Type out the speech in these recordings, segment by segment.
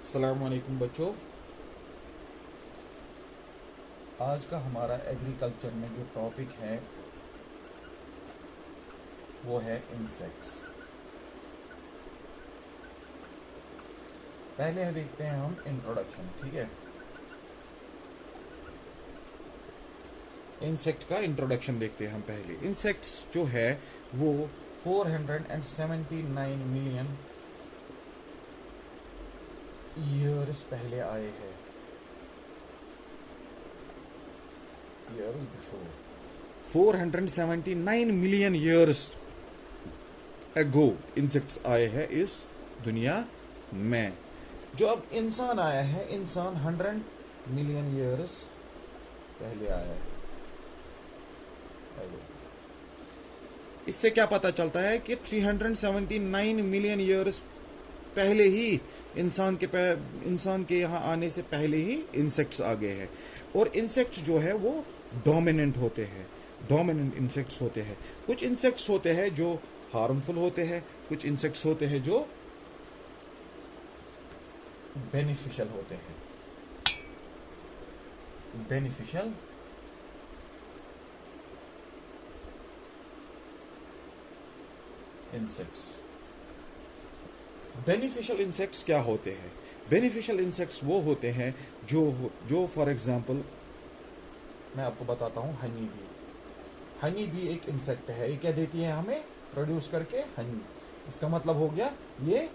अस्सलाम वालेकुम बच्चों। आज का हमारा एग्रीकल्चर में जो टॉपिक है वो है इंसेक्ट्स। पहले देखते हैं हम इंट्रोडक्शन, ठीक है। इंसेक्ट का इंट्रोडक्शन देखते हैं हम पहले। इंसेक्ट्स जो है वो 479 मिलियन ईयर्स पहले आए हैं, years before. 479 million years ago insects आए हैं इस दुनिया में। जो अब इंसान आया है, इंसान 100 मिलियन ईयर्स पहले आया है। इससे क्या पता चलता है कि 379 मिलियन ईयर्स पहले ही इंसान के यहाँ आने से पहले ही इंसेक्ट्स आ गए हैं। और इंसेक्ट्स जो है वो डोमिनेंट होते हैं, डोमिनेंट इंसेक्ट्स होते हैं। कुछ इंसेक्ट्स होते हैं जो हार्मफुल होते हैं, कुछ इंसेक्ट्स होते हैं जो बेनिफिशियल होते हैं। Beneficial insects. बेनिफिशियल इंसेक्ट्स क्या होते हैं? बेनिफिशियल इंसेक्ट्स वो होते हैं जो फॉर एग्जांपल मैं आपको बताता हूँ, हनी बी। हनी बी एक इंसेक्ट है। ये क्या देती है हमें? प्रोड्यूस करके हनी। इसका मतलब हो गया ये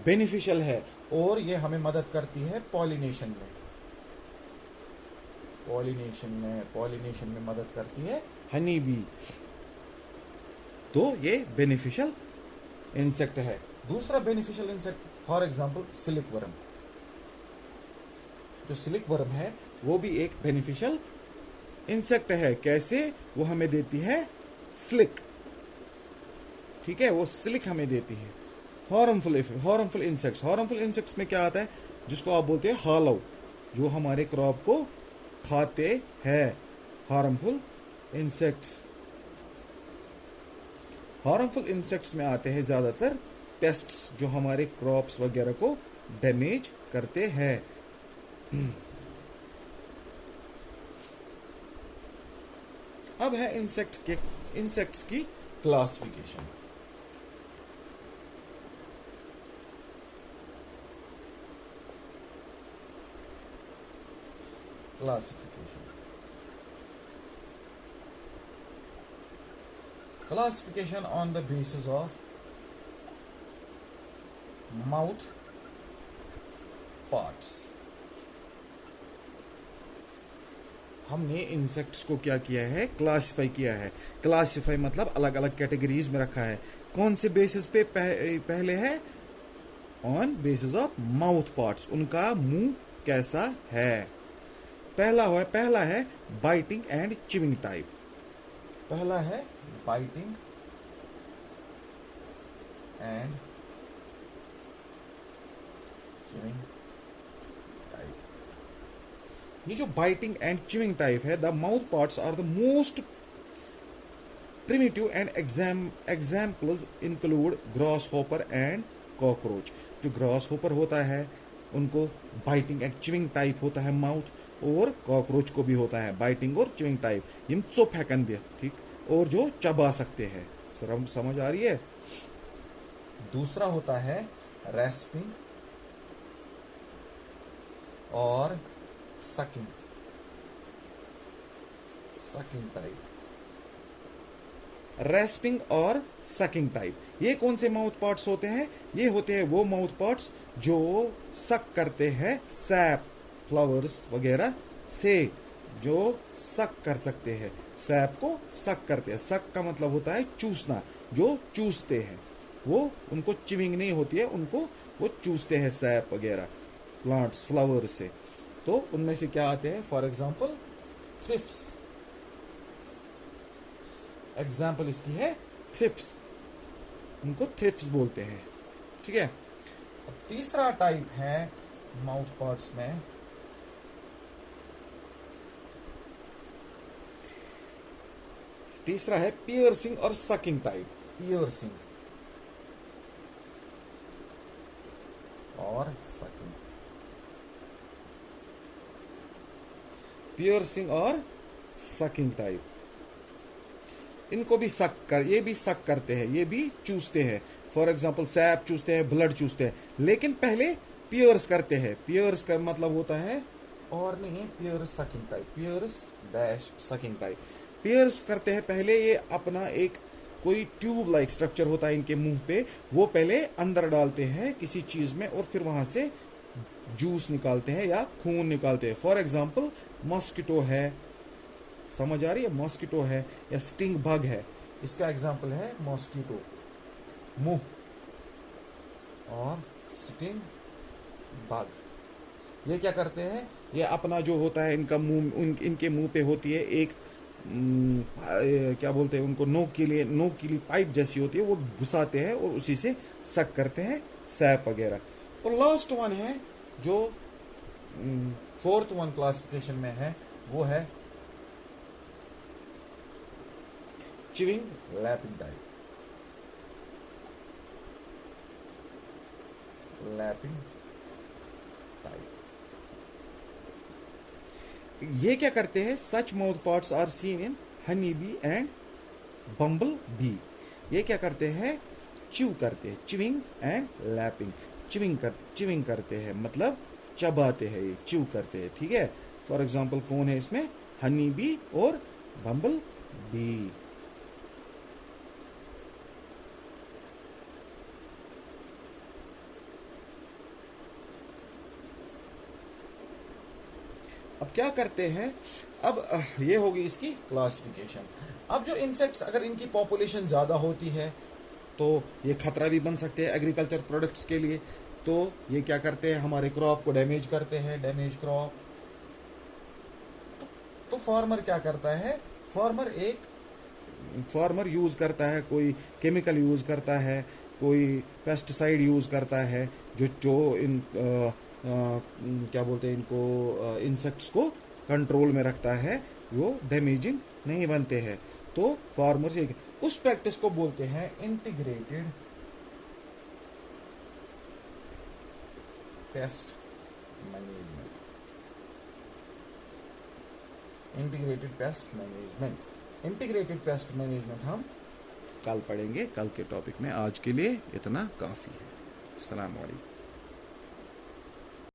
बेनिफिशियल है और ये हमें मदद करती है पॉलिनेशन में। पॉलिनेशन में मदद करती है हनी बी। तो ये बेनिफिशियल इंसेक्ट है। दूसरा beneficial insect for example silk worm. जो सिल्क वर्म है वो भी एक बेनिफिशियल इंसेक्ट है। कैसे? वो हमें देती है सिल्क, ठीक है, वो सिल्क हमें देती है। हार्मफुल इंसेक्ट्स में क्या आता है? जिसको आप बोलते हैं हॉलो, जो हमारे क्रॉप को खाते हैं। हार्मफुल इंसेक्ट्स में आते हैं ज्यादातर पेस्ट्स, जो हमारे क्रॉप्स वगैरह को डैमेज करते हैं। अब है इंसेक्ट्स की classification. Classification on the basis of mouth parts। हमने इंसेक्ट्स को क्या किया है? क्लासिफाई किया है। क्लासिफाई मतलब अलग अलग कैटेगरीज में रखा है। कौन से बेसिस पे? पहले है on basis of mouth parts, उनका मुंह कैसा है। पहला है बाइटिंग एंड चिविंग टाइप। पहला है बाइटिंग एंड चिविंग टाइप। ये जो बाइटिंग एंड चिविंग टाइप है, the mouth parts are the most primitive and examples include grasshopper and cockroach. जो ग्रास हॉपर होता है उनको बाइटिंग एंड चिविंग टाइप होता है माउथ, और कॉकरोच को भी होता है बाइटिंग और चिविंग टाइप। यम चुप हैकन दिया, ठीक, और जो चबा सकते हैं। सर हम समझ आ रही है? दूसरा होता है रेस्पिंग और सकिंग टाइप। रेस्पिंग और सकिंग टाइप, ये कौन से माउथ पार्ट्स होते हैं? ये होते हैं वो माउथ पार्ट्स जो सक करते हैं सैप, फ्लावर्स वगैरह से, जो सक कर सकते हैं। सैप को सक करते हैं। सक का मतलब होता है चूसना, जो चूसते हैं वो, उनको चिविंग नहीं होती है, उनको वो चूसते हैं सैप वगैरह प्लांट्स, फ्लावर्स से। तो उनमें से क्या आते हैं? For example thrips. एग्जाम्पल इसकी है थ्रिप्स, उनको थ्रिप्स बोलते हैं, ठीक है। अब तीसरा टाइप है माउथ पार्ट्स में, तीसरा है पियर्सिंग और सकिंग टाइप। पियर्सिंग और सकिंग, पियर्सिंग और सकिंग टाइप। इनको भी ये भी सक करते हैं, ये भी चूसते हैं। फॉर एग्जाम्पल सैप चूसते हैं, ब्लड चूसते हैं, लेकिन पहले पियर्स करते हैं। पियर्स का मतलब होता है और नहीं, pierce sucking type, pierce dash sucking type. Pierce करते हैं पहले, ये अपना एक कोई ट्यूब लाइक स्ट्रक्चर होता है इनके मुंह पे, वो पहले अंदर डालते हैं किसी चीज में और फिर वहां से जूस निकालते हैं या खून निकालते हैं। फॉर एग्जाम्पल मॉस्किटो है, समझ आ रही है, मॉस्किटो है या स्टिंग बग है, इसका एग्जाम्पल है मॉस्किटो, मुंह और स्टिंग बग। ये क्या करते हैं, ये अपना जो होता है इनका मुंह, इनके मुंह पे होती है एक क्या बोलते हैं उनको, नोक के लिए पाइप जैसी होती है, वो घुसाते हैं और उसी से सक करते हैं सैप वगैरह। और लास्ट वन है जो फोर्थ वन क्लासिफिकेशन में है, वो है chewing lapping type. Lapping type ये क्या करते हैं, such mouth parts are seen in honey bee and bumble bee. ये क्या करते हैं, च्यू करते हैं, चिविंग एंड लैपिंग। चिविंग करते हैं मतलब चबाते हैं, ये च्यू करते हैं, ठीक है। फॉर एग्जाम्पल कौन है इसमें, हनी बी और बम्बल बी। अब क्या करते हैं, अब ये होगी इसकी क्लासिफिकेशन। अब जो इंसेक्ट्स, अगर इनकी पॉपुलेशन ज़्यादा होती है तो ये खतरा भी बन सकते हैं एग्रीकल्चर प्रोडक्ट्स के लिए। तो ये क्या करते हैं, हमारे क्रॉप को डैमेज करते हैं, डैमेज क्रॉप। तो फार्मर क्या करता है, फार्मर यूज़ करता है, कोई केमिकल यूज़ करता है, कोई पेस्टिसाइड यूज़ करता है, जो इन क्या बोलते हैं इनको, इंसेक्ट्स को कंट्रोल में रखता है, वो डैमेजिंग नहीं बनते हैं। तो फार्मर्स उस प्रैक्टिस को बोलते हैं integrated pest management. Integrated pest management हम कल पढ़ेंगे, कल के टॉपिक में। आज के लिए इतना काफ़ी है। अस्सलाम वालेकुम।